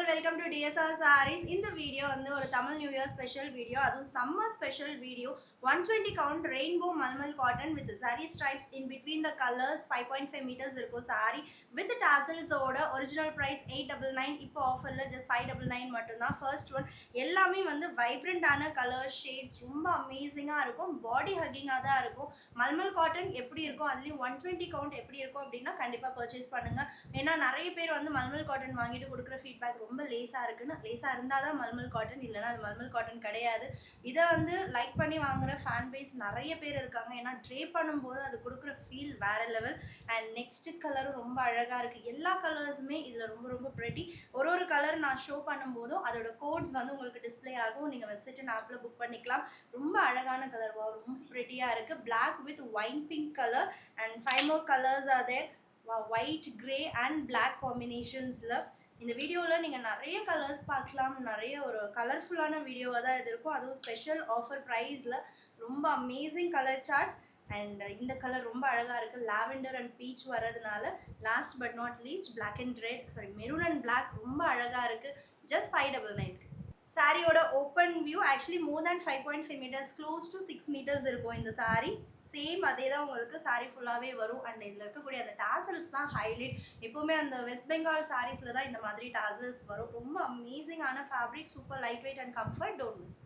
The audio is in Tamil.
welcome to DSR Sarees. இந்த வீடியோ வந்து ஒரு Tamil new year special video, அதுவும் summer special video. 120 count rainbow malmal cotton with saree stripes in between the colors. 5.5 meters இருக்கும் saree with tassels ஓட. Original price 899. இப்போ ஆஃபர்ல just 599 மட்டும்தான். ஃபர்ஸ்ட் ஒன் எல்லாமே வந்து வைப்ரண்டான கலர் ஷேட்ஸ், ரொம்ப அமேசிங்காக இருக்கும், பாடி ஹக்கிங்காக தான் இருக்கும். மல்மல் காட்டன் எப்படி இருக்கும், அதுலேயும் 120 count எப்படி இருக்கும் அப்படின்னா கண்டிப்பாக பர்ச்சேஸ் பண்ணுங்கள். ஏன்னா நிறைய பேர் வந்து மல்மல் காட்டன் வாங்கிட்டு கொடுக்குற ஃபீட்பேக் ரொம்ப லேஸாக இருக்குன்னு. லேஸாக இருந்தால் தான் மல்மல் காட்டன், இல்லைனா அது மல்மல் காட்டன் கிடையாது. இதை வந்து லைக் பண்ணி வாங்குற ஃபேன் பேஸ் நிறைய பேர் இருக்காங்க. ஏன்னா ட்ரே பண்ணும்போது அது கொடுக்குற ஃபீல் வேறு லெவல். அண்ட் நெக்ஸ்ட் கலரும் ரொம்ப அழகாக இருக்குது. எல்லா கலர்ஸுமே இதில் ரொம்ப ரொம்ப ப்ரெட்டி. ஒரு கலர் நான் ஷோ பண்ணும்போதும் அதோட கோட்ஸ் வந்து உங்களுக்கு டிஸ்பிளே ஆகும். நீங்கள் வெப்சைட் அண்ட் ஆப்பில் புக் பண்ணிக்கலாம். ரொம்ப அழகான கலர், ரொம்ப ப்ரெட்டியாக இருக்குது. Black with wine pink colour and 5 more colors are there. White, grey and black காம்பினேஷன்ஸில் இந்த வீடியோவில் நீங்கள் நிறைய கலர்ஸ் பார்க்கலாம். நிறைய ஒரு கலர்ஃபுல்லான வீடியோவாக தான் இது இருக்கும். அதுவும் ஸ்பெஷல் ஆஃபர் ப்ரைஸில் ரொம்ப அமேசிங் கலர் சார்ட்ஸ். அண்ட் இந்த கலர் ரொம்ப அழகாக இருக்குது, லாவெண்டர் அண்ட் பீச் வர்றதுனால. Last but not least black and red, maroon and black ரொம்ப அழகாக இருக்குது. ஜஸ்ட் 599. சாரியோட open view actually more than 5.5 meters, close to 6 meters இருக்கும் இந்த சாரீ. சேம் அதே தான் உங்களுக்கு சாரீ ஃபுல்லாகவே வரும். அண்ட் இதில் இருக்கக்கூடிய அந்த டாசல்ஸ் தான் ஹைலைட். எப்போவுமே அந்த வெஸ்ட் பெங்கால் சாரீஸில் தான் இந்த மாதிரி டாசல்ஸ் வரும். ரொம்ப அமேசிங்கான fabric, super light weight and comfort. Don't miss.